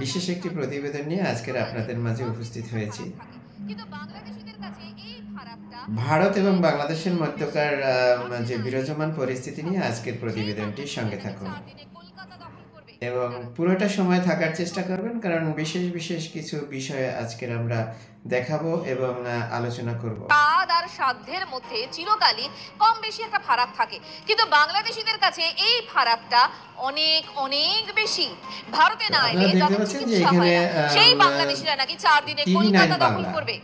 বিশেষ একটি প্রতিবেদন নিয়ে আজকের আপনাদের মাঝে উপস্থিত হয়েছি। ভারত এবং বাংলাদেশের মধ্যকার যে বিরাজমান পরিস্থিতি নিয়ে আজকের প্রতিবেদনটির সঙ্গে থাকুন এবং পুরোটা সময় থাকার চেষ্টা করবেন, কারণ বিশেষ বিশেষ কিছু বিষয়ে আজকের আমরা দেখাবো এবং আলোচনা করব। স্বাদ আর সাধ্যের মধ্যে চিরকালই কম বেশি একটা ফারাক থাকে, কিন্তু বাংলাদেশিদের কাছে এই ফারাকটা অনেক অনেক বেশি। ভারতে না এলে যখন চিকিৎসা হয় না, সেই বাংলাদেশিরা নাকি 4 দিনে কলকাতা দখল করবে।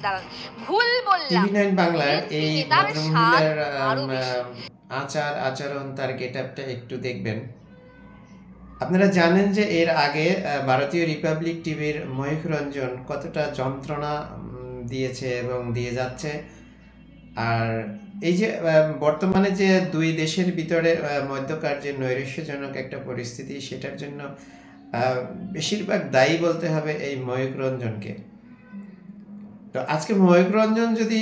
দাঁড়ান, ভুল বললাম। টিভি 9 বাংলার এই ভদ্রমহিলার আচার আচরণ, তার গেটআপটা একটু দেখবেন। আপনারা জানেন যে এর আগে ভারতীয় রিপাবলিক টিভির ময়ূখ রঞ্জন কতটা যন্ত্রণা দিয়েছে এবং দিয়ে যাচ্ছে। আর এই যে বর্তমানে যে দুই দেশের ভিতরে মধ্যকার যে নৈরাশ্যজনক একটা পরিস্থিতি, সেটার জন্য বেশিরভাগ দায়ী বলতে হবে এই ময়ূখ রঞ্জনকে। তো আজকে ময়ূখ রঞ্জন যদি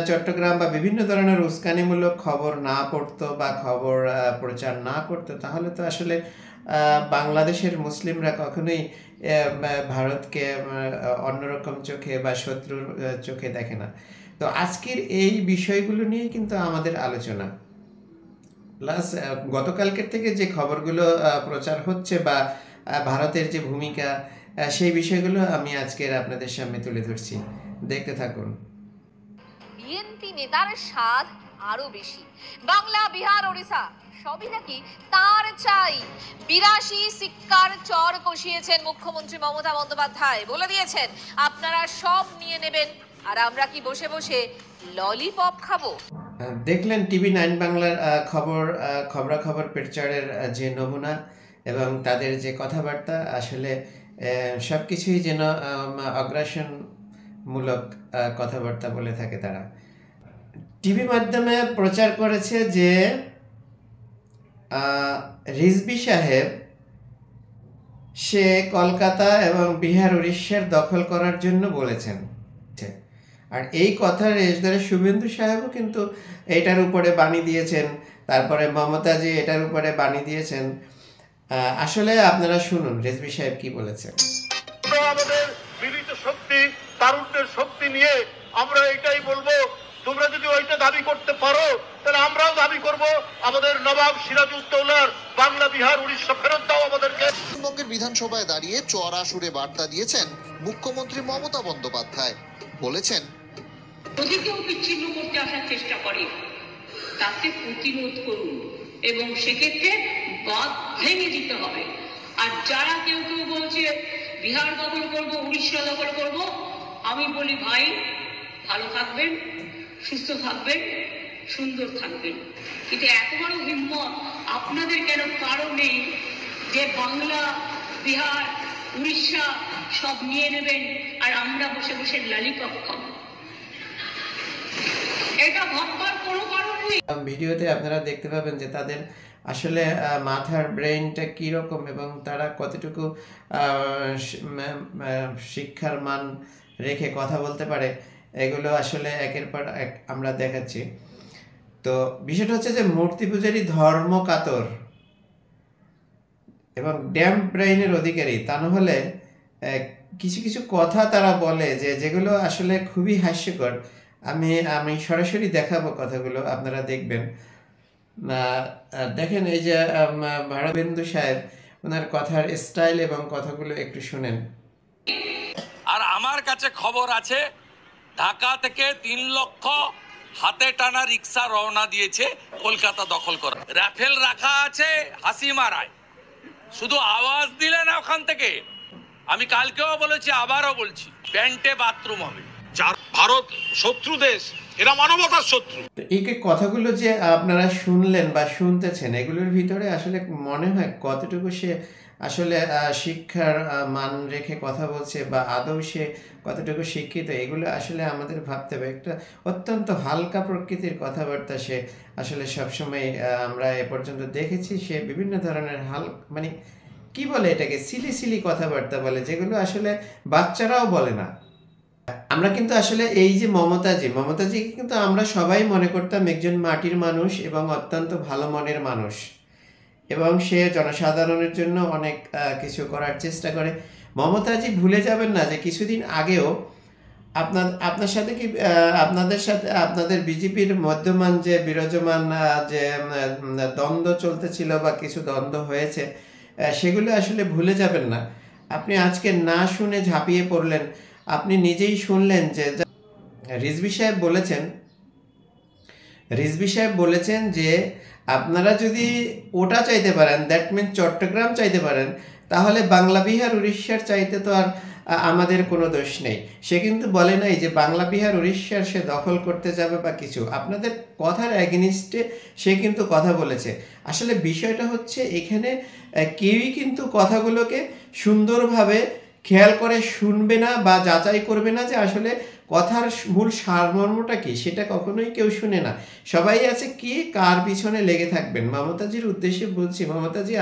চট্টগ্রাম বা বিভিন্ন ধরনের উস্কানিমূলক খবর না পড়তো বা খবর প্রচার না করতো, তাহলে তো আসলে বাংলাদেশের মুসলিমরা কখনোই ভারতকে অন্যরকম চোখে বা শত্রুর চোখে দেখে না। তো আজকের এই বিষয়গুলো নিয়ে কিন্তু আমাদের আলোচনা, প্লাস গতকালকের থেকে যে খবরগুলো প্রচার হচ্ছে বা ভারতের যে ভূমিকা, সেই বিষয়গুলো আমি আজকের আপনাদের সামনে তুলে ধরছি। দেখতে থাকুন। বিএনপি নেতার স্বাদ আরো বেশি। বাংলা, বিহার, ওড়িশা সবই নাকি তার চাই। 82 সিক্কার চর কষিয়েছেন মুখ্যমন্ত্রী মমতা বন্দ্যোপাধ্যায়। বলে দিয়েছেন আপনারা সব নিয়ে নেবেন, আর আমরা কি বসে বসে ললিপপ খাবো? দেখলেন টিভি 9 বাংলার খবরাখবর প্রচারের যে নমুনা এবং তাদের যে কথাবার্তা, আসলে সব কিছুই যেন অগ্রাসনমূলক কথাবার্তা বলে থাকে তারা। টিভি মাধ্যমে প্রচার করেছে যে রিজভী সাহেব সে কলকাতা এবং বিহার উড়িষ্যার দখল করার জন্য বলেছেন। আর এই কথার রেশদারে শুভেন্দু সাহেবও কিন্তু এটার উপরে বাণী দিয়েছেন, তারপরে মমতাজি এটার উপরে বাণী দিয়েছেন। আসলে আপনারা শুনুন রেজভী সাহেব কি বলেছেন। আমাদের মিলিত শক্তি, তারুণ্যের শক্তি নিয়ে আমরা এটাই বলবো, তোমরা যদি ওইটা দাবি করতে পারো তাহলে আমরাও দাবি করব আমাদের নবাব সিরাজউদ্দৌলার বাংলা, বিহার, উড়িষ্যা ফেরত দাও আমাদেরকে। পশ্চিমবঙ্গের বিধানসভায় দাঁড়িয়ে চড়া সুরে বার্তা দিয়েছেন মুখ্যমন্ত্রী মমতা বন্দ্যোপাধ্যায়। বলেছেন, যদি কেউ বিচ্ছিন্ন করতে আসার চেষ্টা করে তাকে প্রতিরোধ করুন এবং সেক্ষেত্রে বাঁধ ভেঙে দিতে হবে। আর যারা কেউ বলছে বিহার দখল করবো, উড়িষ্যা দখল করবো, আমি বলি ভাই ভালো থাকবেন, সুস্থ থাকবেন, সুন্দর থাকবেন, কিন্তু এত বড় হিম্মত আপনাদের কেন কারো নেই যে বাংলা, বিহার, উড়িষ্যা সব নিয়ে নেবেন আর আমরা বসে বসে ললিপপ খাবো? এটা ভাববার কোনো কারণ নেই। ভিডিওতে আপনারা দেখতে পাবেন যে তাদের আসলে মাথার ব্রেইনটা কীরকম এবং তারা কতটুকু শিক্ষার মান রেখে কথা বলতে পারে, এগুলো আসলে একের পর এক আমরা দেখাচ্ছি। তো বিষয়টা হচ্ছে যে মূর্তি পূজারী ধর্ম কাতর এবং ড্যাম ব্রেইনের অধিকারী, তা না হলে কিছু কিছু কথা তারা বলে যেগুলো আসলে খুবই হাস্যকর। আমি সরাসরি দেখাবো কথাগুলো, আপনারা দেখবেন। দেখেন এই যে ভারতেন্দু সাহেব, ওনার কথার স্টাইল এবং কথাগুলো একটু শুনেন। আর আমার কাছে খবর আছে ঢাকা থেকে 3 লক্ষ হাতে টানা রিক্সা রওনা দিয়েছে কলকাতা দখল করা। রাফেল রাখা আছে হাসিমারায়, শুধু আওয়াজ দিলে না ওখান থেকে। আমি কালকেও বলেছি, আবারও বলছি, প্যান্টে বাথরুম হবে। ভারত শত্রু দেশ, এরা মানবতার শত্রু। এই কথাগুলো যে আপনারা শুনলেন বা শুনতেছেন, এগুলোর ভিতরে আসলে মনে হয় কতটুকু সে আসলে শিক্ষার মান রেখে কথা বলছে বা আদৌ সে কতটুকু শিক্ষিত, এগুলো আসলে আমাদের ভাবতে হবে। একটা অত্যন্ত হালকা প্রকৃতির কথাবার্তা সে আসলে সবসময় আমরা এ পর্যন্ত দেখেছি। সে বিভিন্ন ধরনের মানে কি বলে এটাকে, সিলি কথাবার্তা বলে, যেগুলো আসলে বাচ্চারাও বলে না। আমরা কিন্তু আসলে এই যে মমতাজিকে কিন্তু আমরা সবাই মনে করতাম একজন মাটির মানুষ এবং অত্যন্ত ভালো মনের মানুষ, এবং সে জনসাধারণের জন্য অনেক কিছু করার চেষ্টা করে। মমতাজি ভুলে যাবেন না যে কিছুদিন আগেও আপনার সাথে কি আপনাদের সাথে আপনাদের বিজেপির মধ্যমান যে বিরাজমান যে দ্বন্দ্ব চলতেছিল বা কিছু দ্বন্দ্ব হয়েছে, সেগুলো আসলে ভুলে যাবেন না। আপনি আজকে না শুনে ঝাঁপিয়ে পড়লেন। আপনি নিজেই শুনলেন যে রিজভী সাহেব বলেছেন যে আপনারা যদি ওটা চাইতে পারেন, দ্যাট মিন চট্টগ্রাম চাইতে পারেন, তাহলে বাংলা বিহার উড়িষ্যার চাইতে তো আর আমাদের কোনো দোষ নেই। সে কিন্তু বলে নাই যে বাংলা বিহার উড়িষ্যার সে দখল করতে যাবে বা কিছু। আপনাদের কথার অ্যাগেনিস্টে সে কিন্তু কথা বলেছে। আসলে বিষয়টা হচ্ছে এখানে কেউই কিন্তু কথাগুলোকে সুন্দরভাবে খেয়াল করে শুনবে না বা যাচাই করবে না যে আসলে কথার মূল সারমর্মটা কি, সেটা কখনোই কেউ শুনে না। সবাই আছে কি কার পিছনে লেগে থাকবেন। মমতাজির উদ্দেশ্যে বলছি, মমতাজি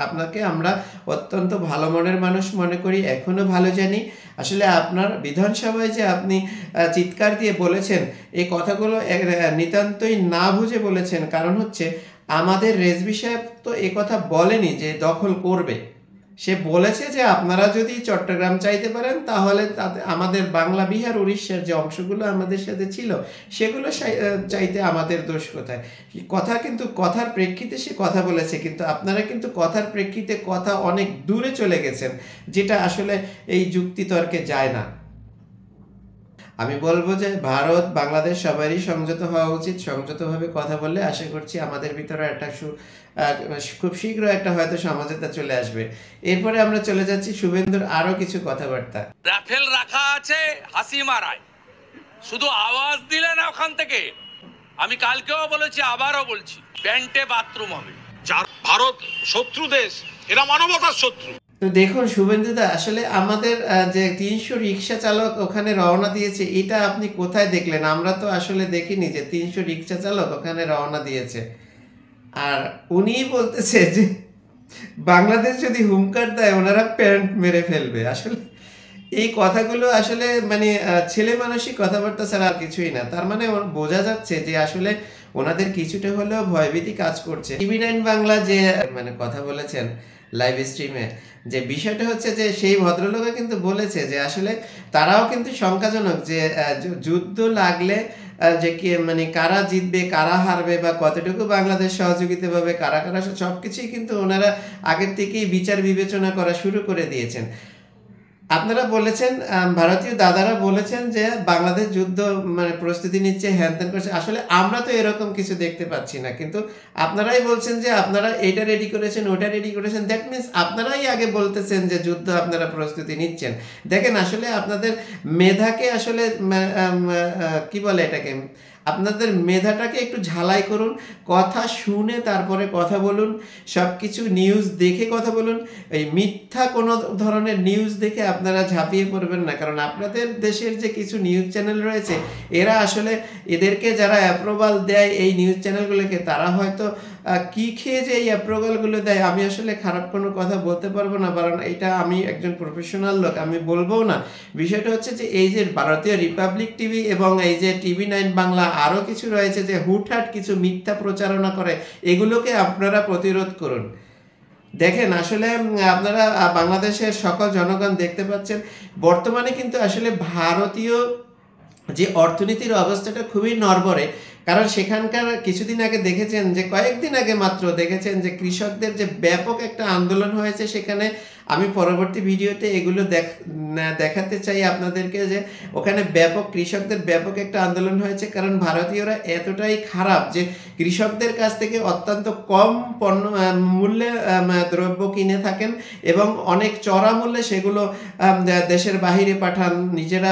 আপনাকে আমরা অত্যন্ত ভালো মনের মানুষ মনে করি, এখনও ভালো জানি। আসলে আপনার বিধানসভায় যে আপনি চিৎকার দিয়ে বলেছেন, এই কথাগুলো নিতান্তই না বুঝে বলেছেন। কারণ হচ্ছে আমাদের রেজভী সাহেব তো এ কথা বলেনি যে দখল করবে। সে বলেছে যে আপনারা যদি চট্টগ্রাম চাইতে পারেন তাহলে তাতে আমাদের বাংলা বিহার উড়িষ্যার যে অংশগুলো আমাদের সাথে ছিল সেগুলো চাইতে আমাদের দোষ কোথায়। কথা কিন্তু কথার প্রেক্ষিতে সে কথা বলেছে, কিন্তু আপনারা কিন্তু কথার প্রেক্ষিতে কথা অনেক দূরে চলে গেছেন, যেটা আসলে এই যুক্তিতর্কে যায় না। আমি বলবো যে ভারত বাংলাদেশ সবারই সংযত হওয়া উচিত। সংযতভাবে কথা বললে আশা করছি আমাদের ভিতরে একটা খুব শীঘ্র একটা হয়তো সমঝোতা চলে আসবে। এরপরে আমরা চলে যাচ্ছি শুভেন্দুর আরো কিছু কথাবার্তা। রাফেল রাখা আছে হাসি মারায়, শুধু আওয়াজ দিলে না ওখান থেকে। আমি কালকেও বলেছি, আবারও বলছি, প্যান্টে বাথরুম হবে। যার ভারত শত্রু দেশ, এরা মানবতার শত্রু। তো দেখুন শুভেন্দুদা, আসলে আমাদের যে 300 রিক্সা চালক ওখানে রওনা দিয়েছে, এটা আপনি কোথায় দেখলেন? আমরা তো আসলে দেখিনি যে 300 রিক্সা চালক ওখানে রওনা দিয়েছে। আর উনিই বলতেছে যে বাংলাদেশ যদি হুঙ্কার দেয় ওনারা প্যান্ট মেরে ফেলবে। আসলে এই কথাগুলো আসলে মানে ছেলে মানুষই কথাবার্তা ছাড়া আর কিছুই না। তার মানে বোঝা যাচ্ছে যে আসলে ওনাদের কিছুটা হলেও ভয়ভীতি কাজ করছে। TV9 বাংলা যে মানে কথা বলেছেন লাইভ স্ট্রিমে, যে বিষয়টা হচ্ছে যে সেই ভদ্রলোকে কিন্তু বলেছে যে আসলে তারাও কিন্তু শঙ্কাজনক যে যুদ্ধ লাগলে যে কি মানে কারা জিতবে কারা হারবে বা কতটুকু বাংলাদেশ সহযোগিতা পাবে কারা কারা, সব কিছুই কিন্তু ওনারা আগের থেকেই বিচার বিবেচনা করা শুরু করে দিয়েছেন। আপনারা বলেছেন, ভারতীয় দাদারা বলেছেন যে বাংলাদেশ যুদ্ধ মানে প্রস্তুতি নিচ্ছে, হ্যান করছে। আসলে আমরা তো এরকম কিছু দেখতে পাচ্ছি না, কিন্তু আপনারাই বলছেন যে আপনারা এটা রেডি করেছেন ওটা রেডি করেছেন। দ্যাট মিনস আপনারাই আগে বলতেছেন যে যুদ্ধ আপনারা প্রস্তুতি নিচ্ছেন। দেখেন আসলে আপনাদের মেধাকে আসলে কি বলে এটাকে, আপনাদের মেধাটাকে একটু ঝালাই করুন, কথা শুনে তারপরে কথা বলুন, সব কিছু নিউজ দেখে কথা বলুন। এই মিথ্যা কোনো ধরনের নিউজ দেখে আপনারা ঝাঁপিয়ে পড়বেন না, কারণ আপনাদের দেশের যে কিছু নিউজ চ্যানেল রয়েছে এরা আসলে এদেরকে যারা অ্যাপ্রুভাল দেয় এই নিউজ চ্যানেলগুলোকে, তারা হয়তো কি খেয়ে যে এই অ্যাপ্রুভালগুলো দেয় আমি আসলে খারাপ কোনো কথা বলতে পারবো না, কারণ এটা আমি একজন প্রফেশনাল লোক, আমি বলবো না। বিষয়টা হচ্ছে যে এই যে ভারতীয় রিপাবলিক টিভি এবং এই যে TV9 বাংলা আরও কিছু রয়েছে যে হুটহাট কিছু মিথ্যা প্রচারণা করে, এগুলোকে আপনারা প্রতিরোধ করুন। দেখেন আসলে আপনারা বাংলাদেশের সকল জনগণ দেখতে পাচ্ছেন বর্তমানে কিন্তু আসলে ভারতীয় যে অর্থনীতির অবস্থাটা খুবই নড়বড়ে। কারণ সেখানকার কিছুদিন আগে দেখেছেন যে কয়েকদিন আগে মাত্র দেখেছেন যে কৃষকদের যে ব্যাপক একটা আন্দোলন হয়েছে, সেখানে আমি পরবর্তী ভিডিওতে এগুলো দেখাতে চাই আপনাদেরকে যে ওখানে কৃষকদের ব্যাপক একটা আন্দোলন হয়েছে। কারণ ভারতীয়রা এতটাই খারাপ যে কৃষকদের কাছ থেকে অত্যন্ত কম মূল্যে দ্রব্য কিনে থাকেন এবং অনেক চড়া মূল্যে সেগুলো দেশের বাহিরে পাঠান, নিজেরা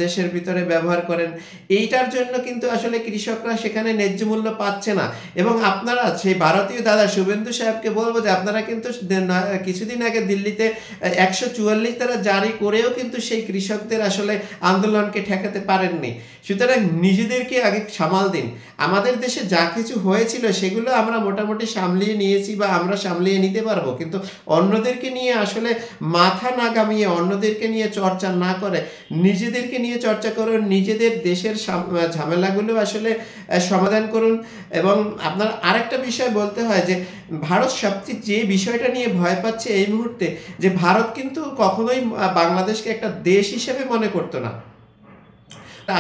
দেশের ভিতরে ব্যবহার করেন। এইটার জন্য কিন্তু আসলে কৃষকরা সেখানে ন্যায্য মূল্য পাচ্ছে না। এবং আপনারা সেই ভারতীয় দাদা শুভেন্দু সাহেবকে বলবো যে আপনারা কিন্তু কিছুদিন আগে দিল্লিতে 144 তারা জারি করেও কিন্তু সেই কৃষকদের আসলে আন্দোলনকে ঠেকাতে পারেননি। সুতরাং নিজেদেরকে আগে সামাল দিন। আমাদের দেশে যা কিছু হয়েছিল সেগুলো আমরা মোটামুটি সামলিয়ে নিয়েছি বা আমরা সামলিয়ে নিতে পারবো, কিন্তু অন্যদেরকে নিয়ে আসলে মাথা না গামিয়ে, অন্যদেরকে নিয়ে চর্চা না করে নিজেদেরকে নিয়ে চর্চা করুন। নিজেদের দেশের ঝামেলাগুলো আসলে সমাধান করুন। এবং আপনার আরেকটা বিষয় বলতে হয় যে ভারত সবচেয়ে যে বিষয়টা নিয়ে ভয় পাচ্ছে এই মুহূর্তে, যে ভারত কিন্তু কখনোই বাংলাদেশকে একটা দেশ হিসেবে মনে করতো না।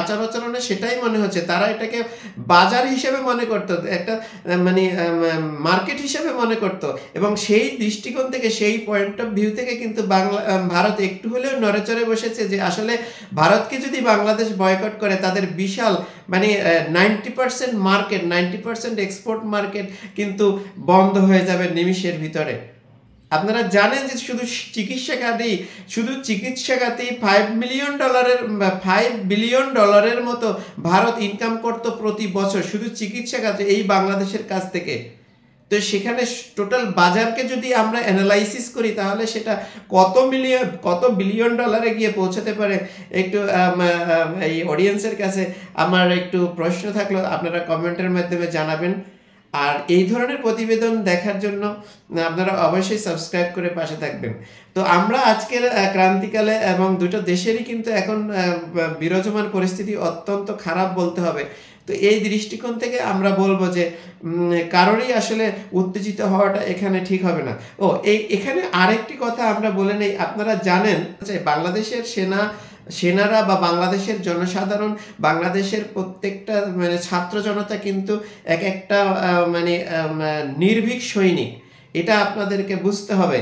আচার আচরণে সেটাই মনে হচ্ছে, তারা এটাকে বাজার হিসেবে মনে করতো, একটা মানে মার্কেট হিসেবে মনে করতো। এবং সেই দৃষ্টিকোণ থেকে, সেই পয়েন্ট অফ ভিউ থেকে কিন্তু ভারত একটু হলেও নড়েচড়ে বসেছে যে আসলে ভারতকে যদি বাংলাদেশ বয়কট করে তাদের বিশাল মানে 90% মার্কেট, 90% এক্সপোর্ট মার্কেট কিন্তু বন্ধ হয়ে যাবে নিমিষের ভিতরে। আপনারা জানেন যে শুধু চিকিৎসা খাতেই $5 বিলিয়ন ডলারের মতো ভারত ইনকাম করতো প্রতি বছর শুধু চিকিৎসা খাতে এই বাংলাদেশের কাছ থেকে। তো সেখানে টোটাল বাজারকে যদি আমরা অ্যানালাইসিস করি তাহলে সেটা কত বিলিয়ন ডলারে গিয়ে পৌঁছাতে পারে। একটু এই অডিয়েন্সের কাছে আমার একটু প্রশ্ন থাকলো, আপনারা কমেন্টের মাধ্যমে জানাবেন। আর এই ধরনের প্রতিবেদন দেখার জন্য আপনারা অবশ্যই সাবস্ক্রাইব করে পাশে থাকবেন। তো আমরা আজকের ক্রান্তিকালে এবং দুটো দেশেরই কিন্তু এখন বিরাজমান পরিস্থিতি অত্যন্ত খারাপ বলতে হবে। তো এই দৃষ্টিকোণ থেকে আমরা বলবো যে কারোরই আসলে উত্তেজিত হওয়াটা এখানে ঠিক হবে না। এখানে আরেকটি কথা আমরা বলে নেই, আপনারা জানেন যে বাংলাদেশের সেনারা বা বাংলাদেশের জনসাধারণ, বাংলাদেশের প্রত্যেকটা মানে ছাত্র জনতা কিন্তু এক একটা মানে নির্ভীক সৈনিক, এটা আপনাদেরকে বুঝতে হবে।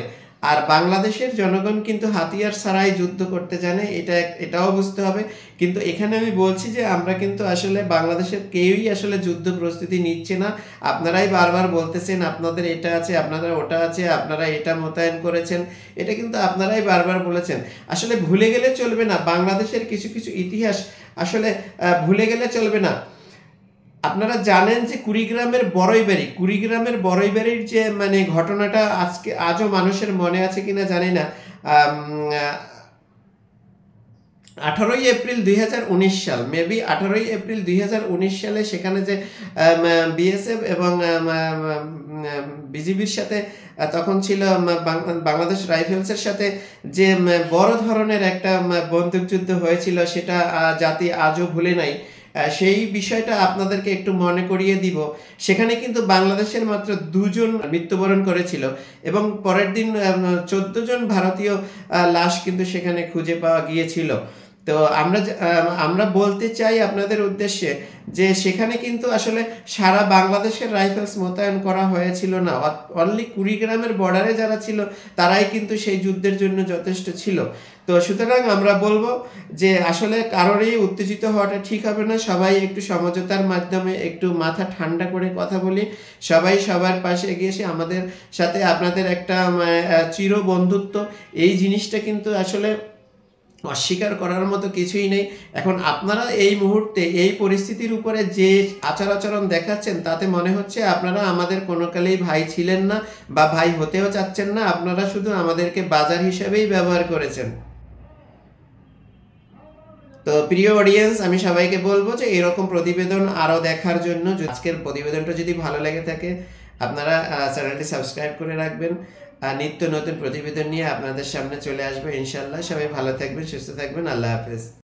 আর বাংলাদেশের জনগণ কিন্তু হাতিয়ার ছাড়াই যুদ্ধ করতে জানে, এটাও বুঝতে হবে। কিন্তু এখানে আমি বলছি যে আমরা কিন্তু আসলে বাংলাদেশের কেউই আসলে যুদ্ধ প্রস্তুতি নিচ্ছে না। আপনারাই বারবার বলতেছেন আপনাদের এটা আছে, আপনাদের ওটা আছে, আপনারা এটা মোতায়েন করেছেন, এটা কিন্তু আপনারাই বারবার বলেছেন। আসলে ভুলে গেলে চলবে না, বাংলাদেশের কিছু ইতিহাস আসলে ভুলে গেলে চলবে না। আপনারা জানেন যে কুড়িগ্রামের বড়ইবাড়ির যে মানে ঘটনাটা আজও মানুষের মনে আছে কিনা জানি না। 18 এপ্রিল 2019 সাল, মেবি 18 এপ্রিল 2019 সালে সেখানে যে বিএসএফ এবং বিজিবির সাথে তখন ছিল বাংলাদেশ রাইফেলসের সাথে যে বড় ধরনের একটা বন্দুকযুদ্ধ হয়েছিল, সেটা জাতি আজও ভুলে নাই। সেই বিষয়টা আপনাদেরকে একটু মনে করিয়ে দিব। সেখানে কিন্তু বাংলাদেশের মাত্র 2 জন মৃত্যুবরণ করেছিল এবং পরের দিন 14 জন ভারতীয় লাশ কিন্তু সেখানে খুঁজে পাওয়া গিয়েছিল। তো আমরা বলতে চাই আপনাদের উদ্দেশ্যে যে সেখানে কিন্তু আসলে সারা বাংলাদেশের রাইফেলস মোতায়েন করা হয়েছিল না, অনলি কুড়িগ্রামের বর্ডারে যারা ছিল তারাই কিন্তু সেই যুদ্ধের জন্য যথেষ্ট ছিল। তো সুতরাং আমরা বলবো যে আসলে কারোরই উত্তেজিত হওয়াটা ঠিক হবে না। সবাই একটু সমঝোতার মাধ্যমে একটু মাথা ঠান্ডা করে কথা বলি, সবাই সবার পাশে এগিয়ে এসে আমাদের সাথে আপনাদের একটা চির বন্ধুত্ব, এই জিনিসটা কিন্তু আসলে অস্বীকার করার মতো কিছুই নেই। এখন আপনারা এই মুহূর্তে এই পরিস্থিতির উপরে যে আচার আচরণ দেখাচ্ছেন তাতে মনে হচ্ছে আপনারা আমাদের কোনো কালেই ভাই ছিলেন না বা ভাই হতেও চাচ্ছেন না, আপনারা শুধু আমাদেরকে বাজার হিসেবেই ব্যবহার করেছেন। তো প্রিয় অডিয়েন্স, আমি সবাইকে বলবো যে এরকম প্রতিবেদন আরও দেখার জন্য আজকের প্রতিবেদনটা যদি ভালো লেগে থাকে আপনারা চ্যানেলটি সাবস্ক্রাইব করে রাখবেন। নিত্য নতুন প্রতিবেদন নিয়ে আপনাদের সামনে চলে আসবে ইনশাল্লাহ। সবাই ভালো থাকবেন, সুস্থ থাকবেন। আল্লাহ হাফেজ।